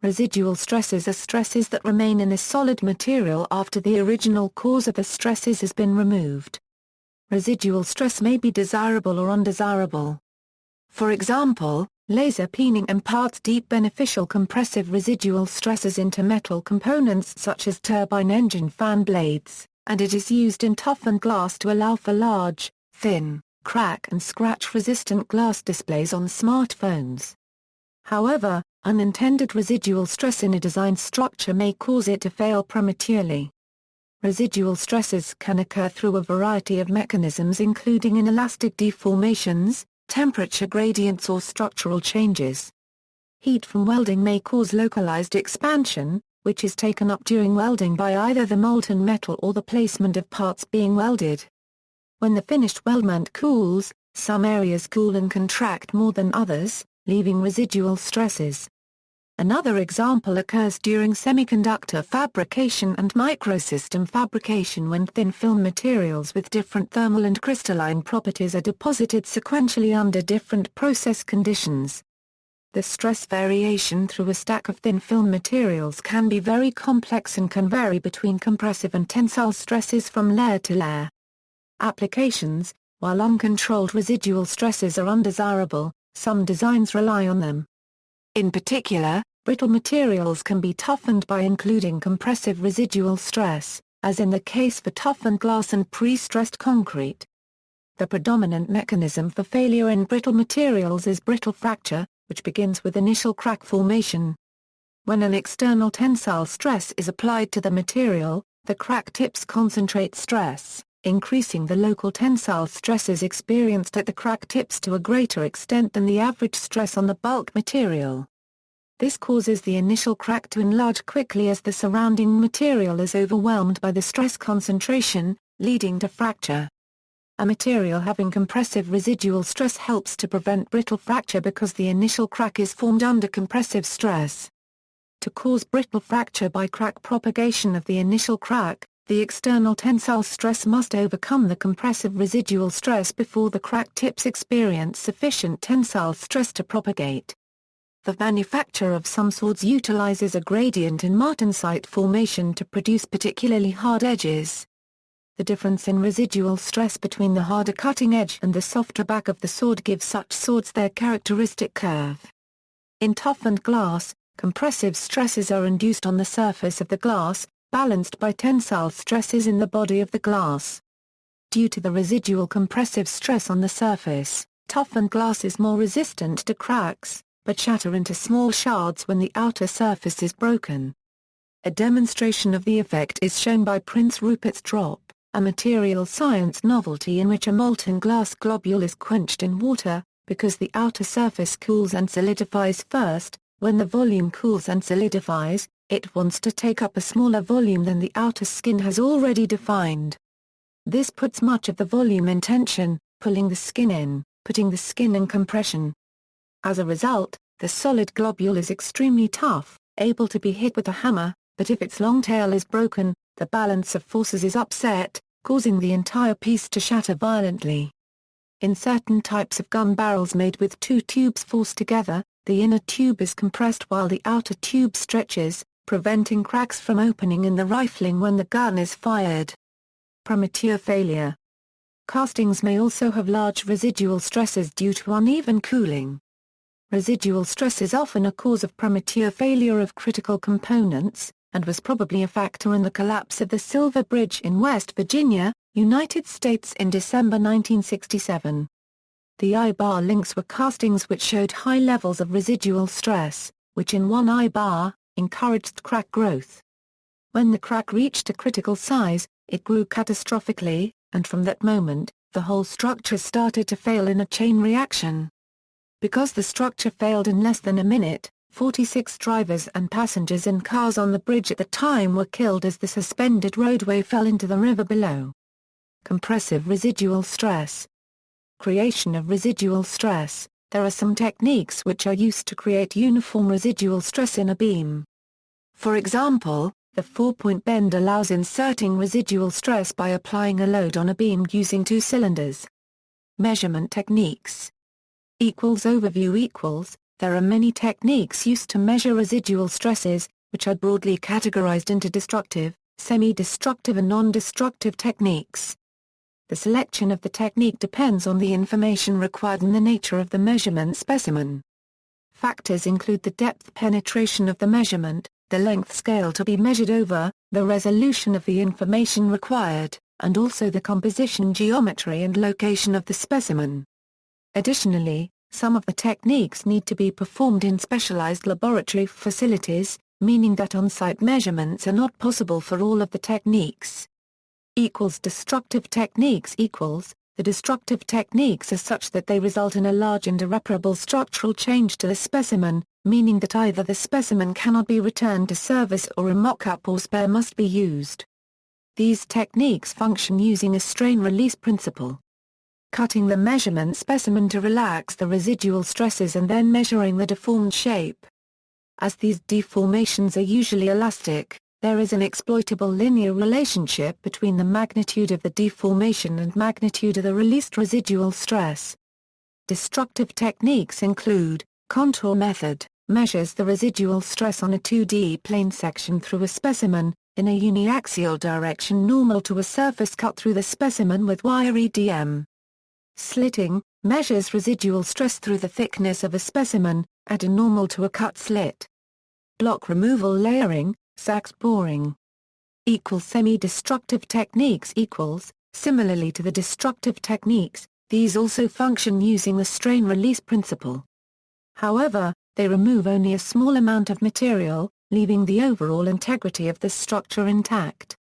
Residual stresses are stresses that remain in a solid material after the original cause of the stresses has been removed. Residual stress may be desirable or undesirable. For example, laser peening imparts deep beneficial compressive residual stresses into metal components such as turbine engine fan blades, and it is used in toughened glass to allow for large, thin, crack and scratch-resistant glass displays on smartphones. However, unintended residual stress in a designed structure may cause it to fail prematurely. Residual stresses can occur through a variety of mechanisms including inelastic deformations, temperature gradients or structural changes. Heat from welding may cause localized expansion, which is taken up during welding by either the molten metal or the placement of parts being welded. When the finished weldment cools, some areas cool and contract more than others, leaving residual stresses. Another example occurs during semiconductor fabrication and microsystem fabrication when thin film materials with different thermal and crystalline properties are deposited sequentially under different process conditions. The stress variation through a stack of thin film materials can be very complex and can vary between compressive and tensile stresses from layer to layer. Applications: while uncontrolled residual stresses are undesirable, some designs rely on them. In particular, brittle materials can be toughened by including compressive residual stress, as in the case for toughened glass and pre-stressed concrete. The predominant mechanism for failure in brittle materials is brittle fracture, which begins with initial crack formation. When an external tensile stress is applied to the material, the crack tips concentrate stress, increasing the local tensile stresses experienced at the crack tips to a greater extent than the average stress on the bulk material. This causes the initial crack to enlarge quickly as the surrounding material is overwhelmed by the stress concentration, leading to fracture. A material having compressive residual stress helps to prevent brittle fracture because the initial crack is formed under compressive stress. To cause brittle fracture by crack propagation of the initial crack, the external tensile stress must overcome the compressive residual stress before the crack tips experience sufficient tensile stress to propagate. The manufacture of some swords utilizes a gradient in martensite formation to produce particularly hard edges. The difference in residual stress between the harder cutting edge and the softer back of the sword gives such swords their characteristic curve. In toughened glass, compressive stresses are induced on the surface of the glass, balanced by tensile stresses in the body of the glass. Due to the residual compressive stress on the surface, toughened glass is more resistant to cracks, but shatter into small shards when the outer surface is broken. A demonstration of the effect is shown by Prince Rupert's drop, a material science novelty in which a molten glass globule is quenched in water, because the outer surface cools and solidifies first. When the volume cools and solidifies, it wants to take up a smaller volume than the outer skin has already defined. This puts much of the volume in tension, pulling the skin in, putting the skin in compression. As a result, the solid globule is extremely tough, able to be hit with a hammer, but if its long tail is broken, the balance of forces is upset, causing the entire piece to shatter violently. In certain types of gun barrels made with two tubes forced together, the inner tube is compressed while the outer tube stretches, preventing cracks from opening in the rifling when the gun is fired. Premature failure. Castings may also have large residual stresses due to uneven cooling. Residual stress is often a cause of premature failure of critical components, and was probably a factor in the collapse of the Silver Bridge in West Virginia, United States in December 1967. The I-bar links were castings which showed high levels of residual stress, which in one I-bar, encouraged crack growth. When the crack reached a critical size, it grew catastrophically, and from that moment, the whole structure started to fail in a chain reaction. Because the structure failed in less than a minute, 46 drivers and passengers in cars on the bridge at the time were killed as the suspended roadway fell into the river below. Compressive residual stress. Creation of residual stress. There are some techniques which are used to create uniform residual stress in a beam. For example, the four-point bend allows inserting residual stress by applying a load on a beam using two cylinders. Measurement techniques. Overview There are many techniques used to measure residual stresses, which are broadly categorized into destructive, semi-destructive and non-destructive techniques. The selection of the technique depends on the information required and the nature of the measurement specimen. Factors include the depth penetration of the measurement, the length scale to be measured over, the resolution of the information required, and also the composition geometry and location of the specimen. Additionally, some of the techniques need to be performed in specialized laboratory facilities, meaning that on-site measurements are not possible for all of the techniques. Destructive techniques the destructive techniques are such that they result in a large and irreparable structural change to the specimen, meaning that either the specimen cannot be returned to service or a mock-up or spare must be used. These techniques function using a strain release principle. Cutting the measurement specimen to relax the residual stresses and then measuring the deformed shape. As these deformations are usually elastic, there is an exploitable linear relationship between the magnitude of the deformation and magnitude of the released residual stress. Destructive techniques include, contour method, measures the residual stress on a 2D plane section through a specimen, in a uniaxial direction normal to a surface cut through the specimen with wire EDM. Slitting, measures residual stress through the thickness of a specimen, at a normal to a cut slit. Block removal layering, sax boring. Semi-destructive techniques similarly to the destructive techniques, these also function using the strain release principle. However, they remove only a small amount of material, leaving the overall integrity of the structure intact.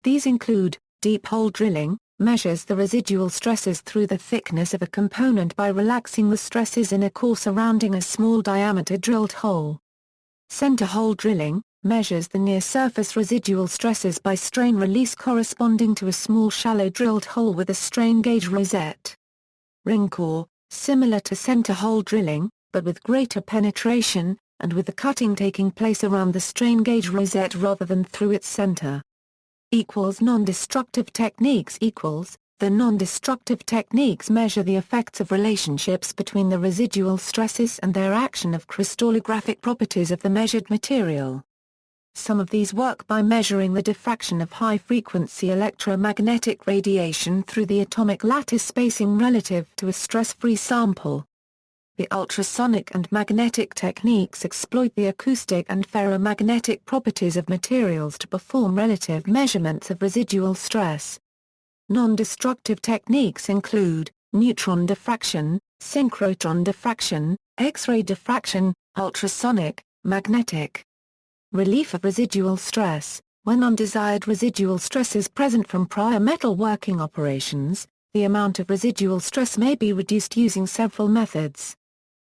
These include, deep hole drilling, measures the residual stresses through the thickness of a component by relaxing the stresses in a core surrounding a small diameter drilled hole. Center hole drilling, measures the near-surface residual stresses by strain release corresponding to a small shallow drilled hole with a strain gauge rosette. Ring core, similar to center hole drilling, but with greater penetration, and with the cutting taking place around the strain gauge rosette rather than through its center. Non-destructive techniques the non-destructive techniques measure the effects of relationships between the residual stresses and their action of crystallographic properties of the measured material. Some of these work by measuring the diffraction of high-frequency electromagnetic radiation through the atomic lattice spacing relative to a stress-free sample. The ultrasonic and magnetic techniques exploit the acoustic and ferromagnetic properties of materials to perform relative measurements of residual stress. Non-destructive techniques include, neutron diffraction, synchrotron diffraction, X-ray diffraction, ultrasonic, magnetic. Relief of residual stress. When undesired residual stress is present from prior metal working operations, the amount of residual stress may be reduced using several methods.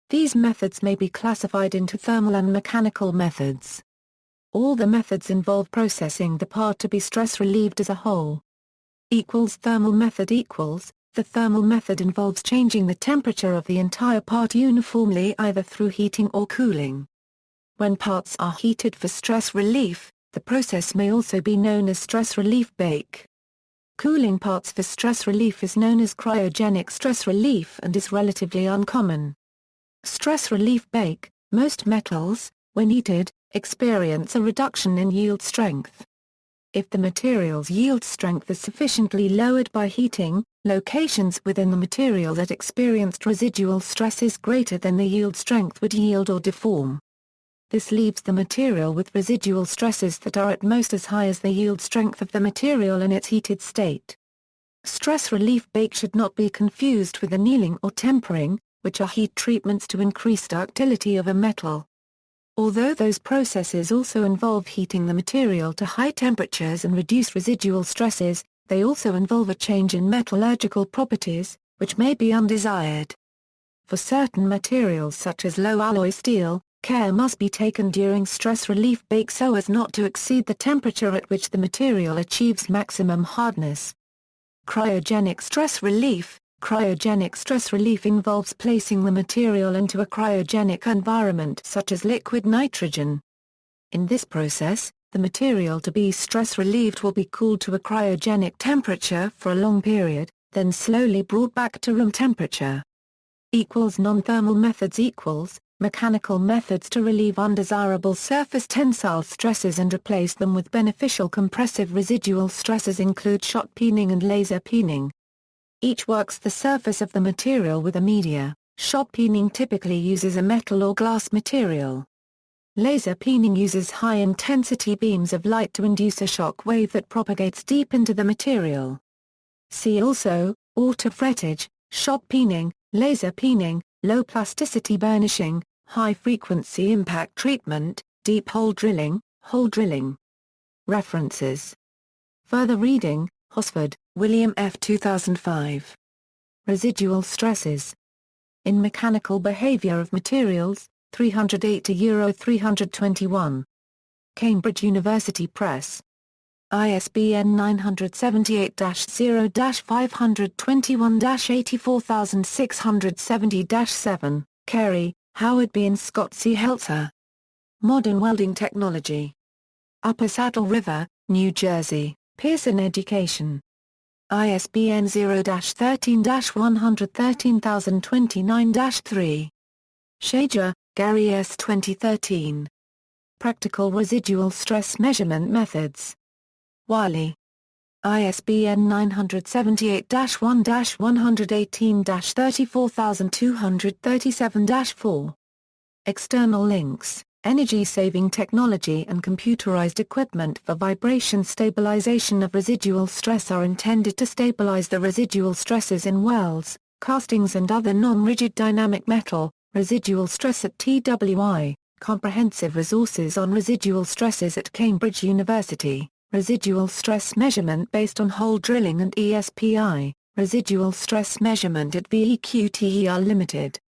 These methods may be classified into thermal and mechanical methods. All the methods involve processing the part to be stress relieved as a whole. Thermal method The thermal method involves changing the temperature of the entire part uniformly either through heating or cooling. When parts are heated for stress relief, the process may also be known as stress relief bake. Cooling parts for stress relief is known as cryogenic stress relief and is relatively uncommon. Stress relief bake, most metals, when heated, experience a reduction in yield strength. If the material's yield strength is sufficiently lowered by heating, locations within the material that experienced residual stresses greater than the yield strength would yield or deform. This leaves the material with residual stresses that are at most as high as the yield strength of the material in its heated state. Stress relief bake should not be confused with annealing or tempering, which are heat treatments to increase ductility of a metal. Although those processes also involve heating the material to high temperatures and reduce residual stresses, they also involve a change in metallurgical properties, which may be undesired. For certain materials such as low-alloy steel, care must be taken during stress relief bake so as not to exceed the temperature at which the material achieves maximum hardness. Cryogenic stress relief Cryogenic stress relief involves placing the material into a cryogenic environment such as liquid nitrogen. In this process, the material to be stress relieved will be cooled to a cryogenic temperature for a long period, then slowly brought back to room temperature. Non-thermal methods Mechanical methods to relieve undesirable surface tensile stresses and replace them with beneficial compressive residual stresses include shot peening and laser peening. Each works the surface of the material with a media. Shot peening typically uses a metal or glass material. Laser peening uses high-intensity beams of light to induce a shock wave that propagates deep into the material. See also, autofrettage, shot peening, laser peening, low-plasticity burnishing, high-frequency impact treatment, deep hole drilling, hole drilling. References. Further reading, Hosford, William F. 2005. Residual stresses. In Mechanical Behavior of Materials, 380-321. Cambridge University Press. ISBN 978-0-521-84670-7, Carey, Howard B. and Scott C. Heltzer. Modern Welding Technology. Upper Saddle River, New Jersey, Pearson Education. ISBN 0-13-113029-3. Schaeger, Gary S. 2013. Practical Residual Stress Measurement Methods. Wiley. ISBN 978-1-118-34237-4. External links, Energy-saving technology and computerized equipment for vibration stabilization of residual stress are intended to stabilize the residual stresses in welds, castings and other non-rigid dynamic metal. Residual stress at TWI, comprehensive resources on residual stresses at Cambridge University, residual stress measurement based on hole drilling and ESPI, residual stress measurement at VEQTER Limited.